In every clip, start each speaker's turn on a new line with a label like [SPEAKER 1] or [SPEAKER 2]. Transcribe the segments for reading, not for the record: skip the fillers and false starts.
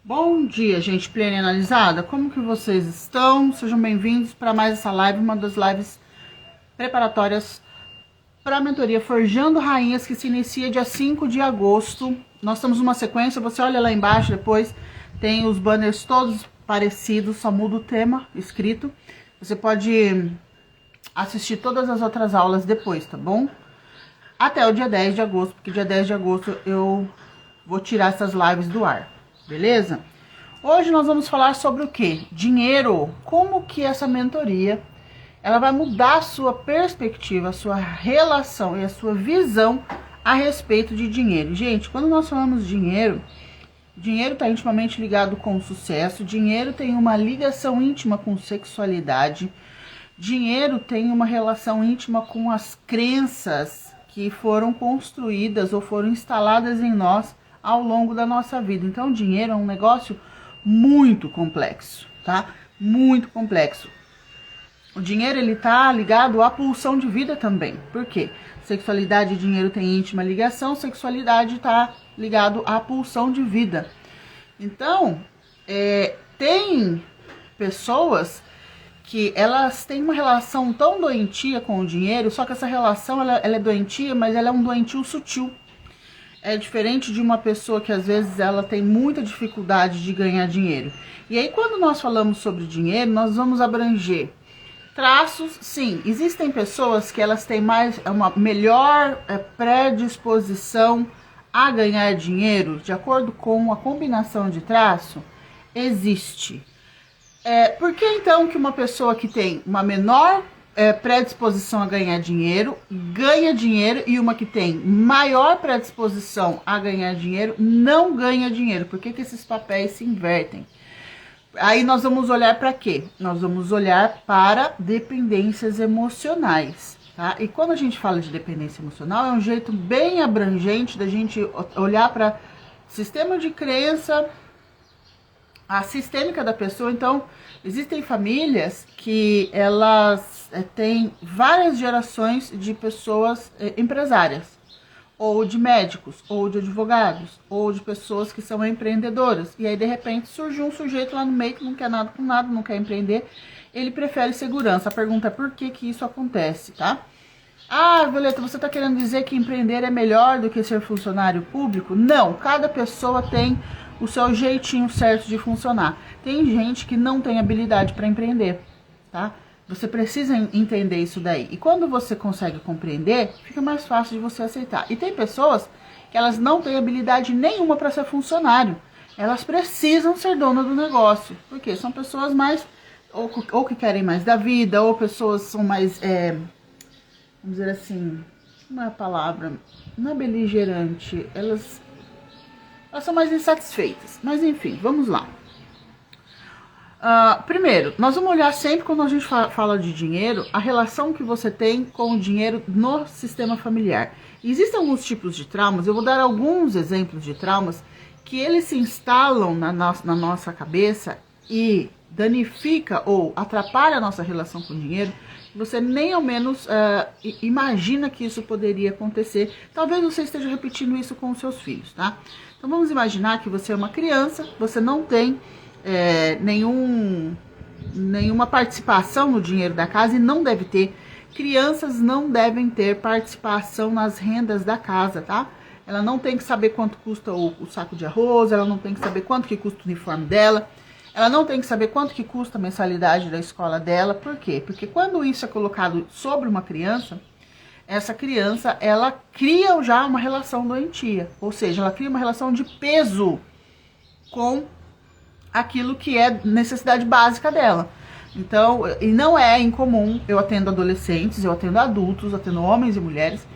[SPEAKER 1] Bom dia, gente plena e analisada. Como que vocês estão? Sejam bem-vindos para mais essa live, uma das lives preparatórias para a mentoria Forjando Rainhas, que se inicia dia 5 de agosto. Nós temos uma sequência, você olha lá embaixo depois, tem os banners todos parecidos, só muda o tema escrito. Você pode assistir todas as outras aulas depois, tá bom? Até o dia 10 de agosto, porque dia 10 de agosto eu vou tirar essas lives do ar. Beleza? Hoje nós vamos falar sobre o que? Dinheiro. Como que essa mentoria ela vai mudar a sua perspectiva, a sua relação e a sua visão a respeito de dinheiro. Gente, quando nós falamos de dinheiro, dinheiro está intimamente ligado com o sucesso, dinheiro tem uma ligação íntima com sexualidade, dinheiro tem uma relação íntima com as crenças que foram construídas ou foram instaladas em nós ao longo da nossa vida. Então, o dinheiro é um negócio muito complexo, tá? Muito complexo. O dinheiro, ele tá ligado à pulsão de vida também. Por quê? Sexualidade e dinheiro têm íntima ligação, sexualidade tá ligado à pulsão de vida. Então, tem pessoas que elas têm uma relação tão doentia com o dinheiro, só que essa relação, ela é doentia, mas ela é um doentio sutil. É diferente de uma pessoa que às vezes ela tem muita dificuldade de ganhar dinheiro. E aí quando nós falamos sobre dinheiro, nós vamos abranger traços. Sim, existem pessoas que elas têm uma melhor predisposição a ganhar dinheiro de acordo com a combinação de traço. Existe. Por que então que uma pessoa que tem uma menor predisposição a ganhar dinheiro, ganha dinheiro, e uma que tem maior predisposição a ganhar dinheiro, não ganha dinheiro? Por que que esses papéis se invertem? Aí nós vamos olhar para quê? Nós vamos olhar para dependências emocionais, tá? E quando a gente fala de dependência emocional, é um jeito bem abrangente da gente olhar para sistema de crença, a sistêmica da pessoa. Então, existem famílias que elas têm várias gerações de pessoas empresárias, ou de médicos, ou de advogados, ou de pessoas que são empreendedoras. E aí, de repente, surgiu um sujeito lá no meio que não quer nada com nada, não quer empreender, ele prefere segurança. A pergunta é por que que isso acontece, tá? Ah, Violeta, você está querendo dizer que empreender é melhor do que ser funcionário público? Não, cada pessoa tem o seu jeitinho certo de funcionar. Tem gente que não tem habilidade para empreender, tá? Você precisa entender isso daí. E quando você consegue compreender, fica mais fácil de você aceitar. E tem pessoas que elas não têm habilidade nenhuma para ser funcionário. Elas precisam ser dona do negócio. Porque são pessoas mais, ou que querem mais da vida, ou pessoas são mais, vamos dizer assim, uma palavra, não é beligerante, elas são mais insatisfeitas. Mas enfim, vamos lá. Primeiro, nós vamos olhar sempre, quando a gente fala de dinheiro, a relação que você tem com o dinheiro no sistema familiar. Existem alguns tipos de traumas, eu vou dar alguns exemplos de traumas que eles se instalam na nossa cabeça e danifica ou atrapalha a nossa relação com o dinheiro. Você nem ao menos imagina que isso poderia acontecer. Talvez você esteja repetindo isso com os seus filhos, tá? Então vamos imaginar que você é uma criança, você não tem nenhuma participação no dinheiro da casa e não deve ter. Crianças não devem ter participação nas rendas da casa, tá? Ela não tem que saber quanto custa o saco de arroz, ela não tem que saber quanto que custa o uniforme dela, ela não tem que saber quanto que custa a mensalidade da escola dela. Por quê? Porque quando isso é colocado sobre uma criança, essa criança, ela cria já uma relação doentia, ou seja, ela cria uma relação de peso com aquilo que é necessidade básica dela. Então, e não é incomum, eu atendo adolescentes, eu atendo adultos, eu atendo homens e mulheres,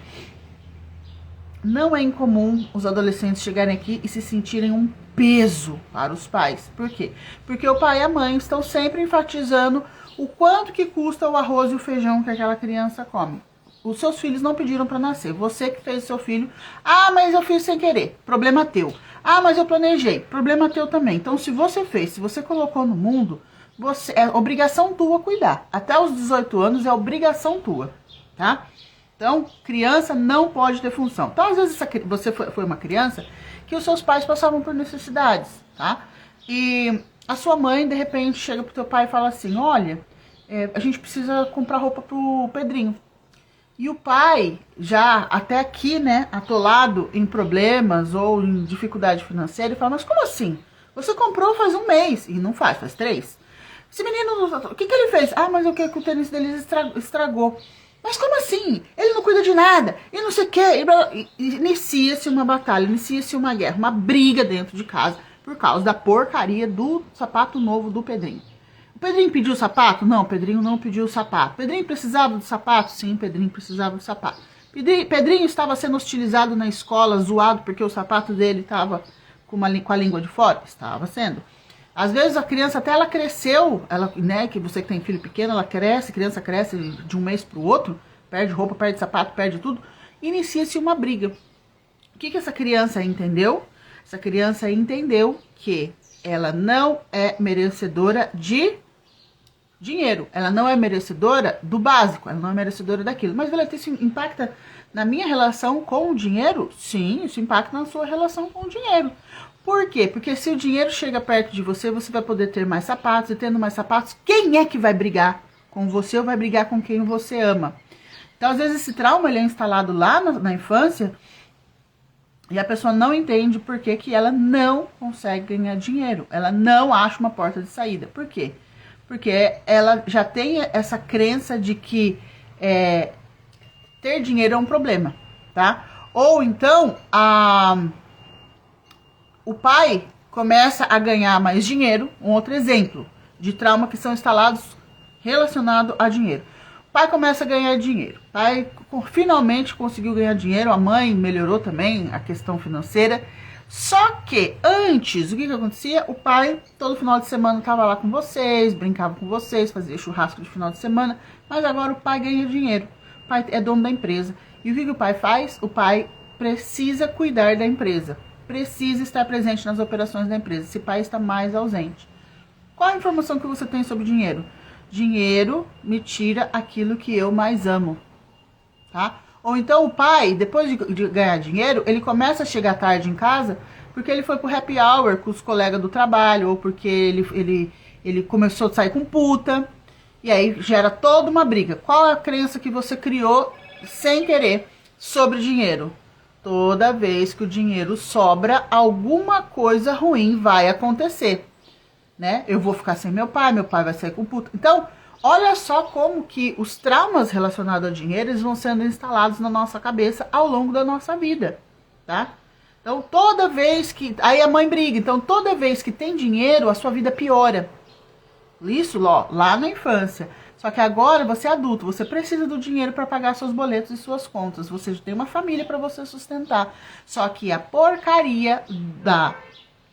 [SPEAKER 1] não é incomum os adolescentes chegarem aqui e se sentirem um peso para os pais. Por quê? Porque o pai e a mãe estão sempre enfatizando o quanto que custa o arroz e o feijão que aquela criança come. Os seus filhos não pediram para nascer, você que fez o seu filho. Ah, mas eu fiz sem querer, problema teu. Ah, mas eu planejei, problema teu também. Então, se você fez, se você colocou no mundo, é obrigação tua cuidar. Até os 18 anos é obrigação tua, tá? Então, criança não pode ter função. Então, às vezes, você foi uma criança que os seus pais passavam por necessidades, tá? E a sua mãe, de repente, chega pro teu pai e fala assim, olha, a gente precisa comprar roupa pro Pedrinho. E o pai, já até aqui, né, atolado em problemas ou em dificuldade financeira, ele fala, mas como assim? Você comprou faz um mês. E não faz 3. Esse menino, o que ele fez? Ah, mas o que o tênis dele estragou. Mas como assim? Ele não cuida de nada. E não sei o quê. Inicia-se uma batalha, inicia-se uma guerra, uma briga dentro de casa por causa da porcaria do sapato novo do Pedrinho. O Pedrinho pediu o sapato? Não, o Pedrinho não pediu o sapato. O Pedrinho precisava do sapato? Sim, o Pedrinho precisava do sapato. Pedrinho estava sendo hostilizado na escola, zoado porque o sapato dele estava com a língua de fora? Estava sendo. Às vezes a criança até ela cresceu, ela, né, que você que tem filho pequeno, ela cresce, criança cresce de um mês para o outro, perde roupa, perde sapato, perde tudo, inicia-se uma briga. O que essa criança entendeu? Essa criança entendeu que ela não é merecedora de dinheiro, ela não é merecedora do básico, ela não é merecedora daquilo. Mas, Violeta, isso impacta na minha relação com o dinheiro? Sim, isso impacta na sua relação com o dinheiro. Por quê? Porque se o dinheiro chega perto de você, você vai poder ter mais sapatos, e tendo mais sapatos, quem é que vai brigar com você ou vai brigar com quem você ama? Então, às vezes, esse trauma ele é instalado lá na infância e a pessoa não entende por que ela não consegue ganhar dinheiro. Ela não acha uma porta de saída. Por quê? Porque ela já tem essa crença de que ter dinheiro é um problema, tá? Ou então, o pai começa a ganhar mais dinheiro. Um outro exemplo de trauma que são instalados relacionado a dinheiro. O pai começa a ganhar dinheiro. O pai finalmente conseguiu ganhar dinheiro. A mãe melhorou também a questão financeira. Só que antes, o que acontecia? O pai, todo final de semana, estava lá com vocês, brincava com vocês, fazia churrasco de final de semana. Mas agora o pai ganha dinheiro. O pai é dono da empresa. E o que o pai faz? O pai precisa cuidar da empresa. Precisa estar presente nas operações da empresa. Esse pai está mais ausente. Qual a informação que você tem sobre dinheiro? Dinheiro me tira aquilo que eu mais amo, tá? Ou então o pai, depois de ganhar dinheiro, ele começa a chegar tarde em casa porque ele foi pro happy hour com os colegas do trabalho, ou porque ele começou a sair com puta, e aí gera toda uma briga. Qual é a crença que você criou sem querer sobre dinheiro? Toda vez que o dinheiro sobra, alguma coisa ruim vai acontecer, né? Eu vou ficar sem meu pai vai sair com puta. Então, olha só como que os traumas relacionados ao dinheiro eles vão sendo instalados na nossa cabeça ao longo da nossa vida, tá? Então, toda vez que... Aí a mãe briga. Então, toda vez que tem dinheiro, a sua vida piora. Isso, lá na infância. Só que agora você é adulto, você precisa do dinheiro para pagar seus boletos e suas contas. Você tem uma família para você sustentar. Só que a porcaria da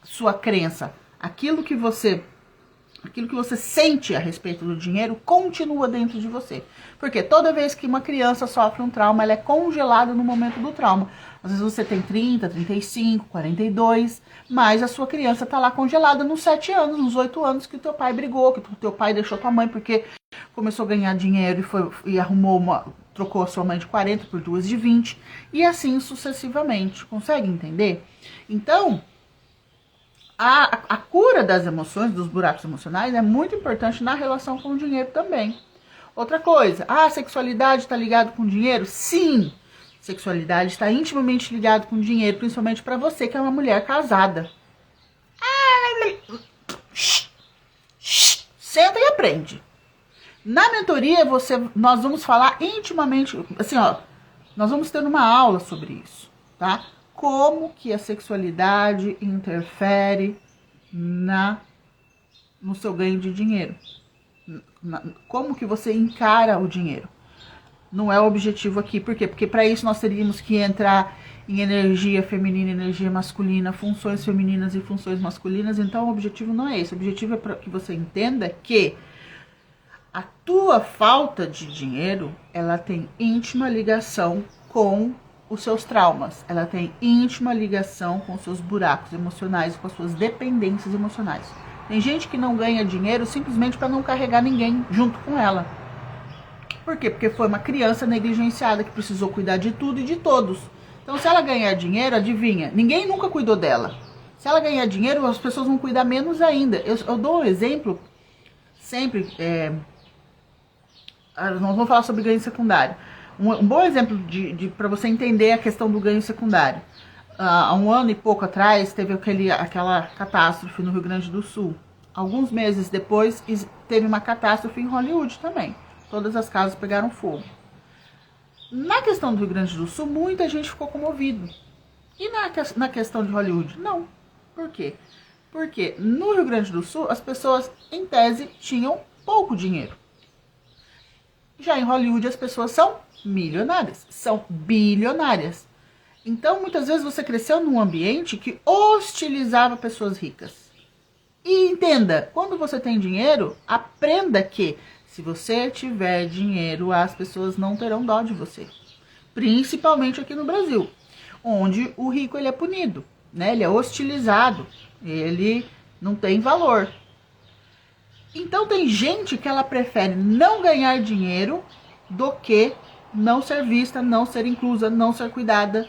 [SPEAKER 1] sua crença, aquilo que você sente a respeito do dinheiro, continua dentro de você. Porque toda vez que uma criança sofre um trauma, ela é congelada no momento do trauma. Às vezes você tem 30, 35, 42, mas a sua criança está lá congelada nos 7 anos, nos 8 anos que o teu pai brigou, que o teu pai deixou tua mãe porque começou a ganhar dinheiro e trocou a sua mãe de 40 por 2 de 20, e assim sucessivamente. Consegue entender? Então, a cura das emoções, dos buracos emocionais, é muito importante na relação com o dinheiro também. Outra coisa, a sexualidade está ligada com dinheiro? Sim, sexualidade está intimamente ligada com dinheiro, principalmente para você que é uma mulher casada. Senta e aprende. Na mentoria, nós vamos falar intimamente, assim, ó, nós vamos ter uma aula sobre isso, tá? Como que a sexualidade interfere no seu ganho de dinheiro. Como que você encara o dinheiro. Não é o objetivo aqui. Por quê? Porque para isso nós teríamos que entrar em energia feminina e energia masculina, funções femininas e funções masculinas. Então o objetivo não é esse. O objetivo é para que você entenda que a tua falta de dinheiro, ela tem íntima ligação com os seus traumas. Ela tem íntima ligação com os seus buracos emocionais, com as suas dependências emocionais. Tem gente que não ganha dinheiro simplesmente para não carregar ninguém junto com ela. Por quê? Porque foi uma criança negligenciada que precisou cuidar de tudo e de todos. Então, se ela ganhar dinheiro, adivinha, ninguém nunca cuidou dela. Se ela ganhar dinheiro, as pessoas vão cuidar menos ainda. Eu dou um exemplo, sempre, nós vamos falar sobre ganho secundário. Um bom exemplo para você entender a questão do ganho secundário. Há um ano e pouco atrás, teve aquela catástrofe no Rio Grande do Sul. Alguns meses depois, teve uma catástrofe em Hollywood também. Todas as casas pegaram fogo. Na questão do Rio Grande do Sul, muita gente ficou comovido. E na questão de Hollywood, não. Por quê? Porque no Rio Grande do Sul, as pessoas, em tese, tinham pouco dinheiro. Já em Hollywood, as pessoas são milionárias, são bilionárias. Então, muitas vezes você cresceu num ambiente que hostilizava pessoas ricas. E entenda, quando você tem dinheiro, aprenda que se você tiver dinheiro, as pessoas não terão dó de você. Principalmente aqui no Brasil, onde o rico ele é punido, né? Ele é hostilizado, ele não tem valor. Então tem gente que ela prefere não ganhar dinheiro do que não ser vista, não ser inclusa, não ser cuidada.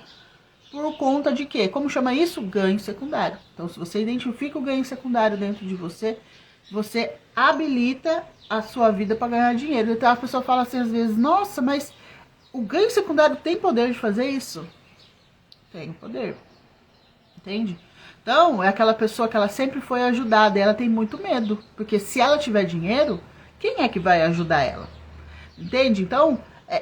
[SPEAKER 1] Por conta de quê? Como chama isso? Ganho secundário. Então, se você identifica o ganho secundário dentro de você, você habilita a sua vida para ganhar dinheiro. Então, a pessoa fala assim às vezes, nossa, mas o ganho secundário tem poder de fazer isso? Tem poder. Entende? Então, é aquela pessoa que ela sempre foi ajudada e ela tem muito medo. Porque se ela tiver dinheiro, quem é que vai ajudar ela? Entende? Então,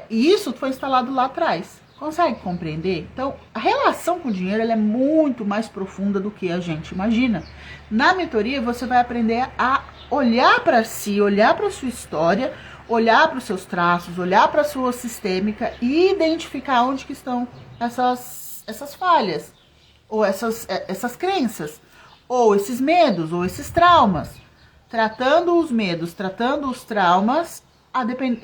[SPEAKER 1] isso foi instalado lá atrás. Consegue compreender? Então, a relação com o dinheiro ela é muito mais profunda do que a gente imagina. Na mentoria, você vai aprender a olhar para si, olhar para a sua história, olhar para os seus traços, olhar para a sua sistêmica e identificar onde que estão essas falhas, ou essas crenças, ou esses medos, ou esses traumas. Tratando os medos, tratando os traumas,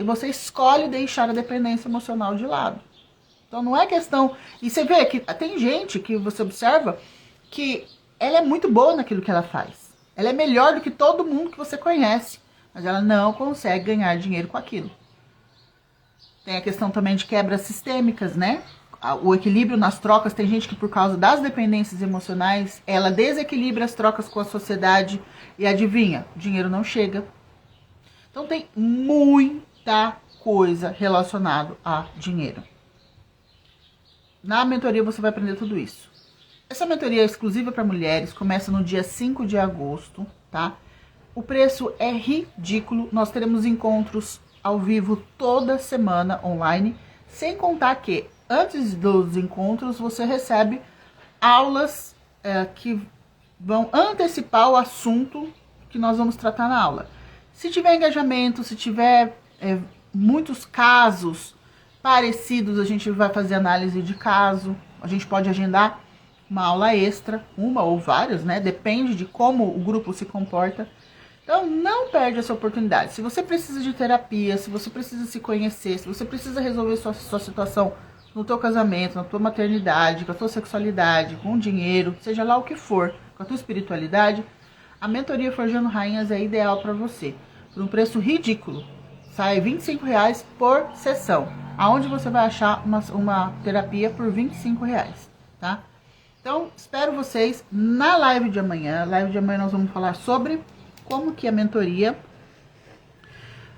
[SPEAKER 1] você escolhe deixar a dependência emocional de lado. Então não é questão... E você vê que tem gente que você observa que ela é muito boa naquilo que ela faz. Ela é melhor do que todo mundo que você conhece. Mas ela não consegue ganhar dinheiro com aquilo. Tem a questão também de quebras sistêmicas, né? O equilíbrio nas trocas. Tem gente que por causa das dependências emocionais, ela desequilibra as trocas com a sociedade. E adivinha? O dinheiro não chega. Então tem muita coisa relacionada a dinheiro. Na mentoria você vai aprender tudo isso. Essa mentoria é exclusiva para mulheres, começa no dia 5 de agosto, tá? O preço é ridículo, nós teremos encontros ao vivo toda semana online, sem contar que antes dos encontros você recebe aulas que vão antecipar o assunto que nós vamos tratar na aula. Se tiver engajamento, se tiver muitos casos parecidos, a gente vai fazer análise de caso, a gente pode agendar uma aula extra, uma ou várias, né? Depende de como o grupo se comporta. Então, não perde essa oportunidade. Se você precisa de terapia, se você precisa se conhecer, se você precisa resolver sua situação no teu casamento, na tua maternidade, com a tua sexualidade, com o dinheiro, seja lá o que for, com a tua espiritualidade, a mentoria Forjando Rainhas é ideal para você. Por um preço ridículo. Sai R$25 por sessão. Aonde você vai achar uma terapia por R$25, tá? Então, espero vocês na live de amanhã. Na live de amanhã nós vamos falar sobre como que a mentoria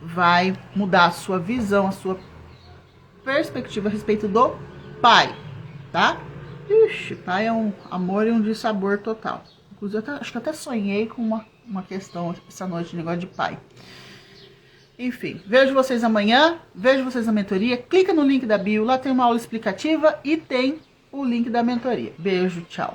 [SPEAKER 1] vai mudar a sua visão, a sua perspectiva a respeito do pai, tá? Ixi, pai é um amor e um dissabor total. Inclusive, acho que até sonhei com uma questão essa noite, de negócio de pai. Enfim, vejo vocês amanhã, vejo vocês na mentoria, clica no link da bio, lá tem uma aula explicativa e tem o link da mentoria. Beijo, tchau.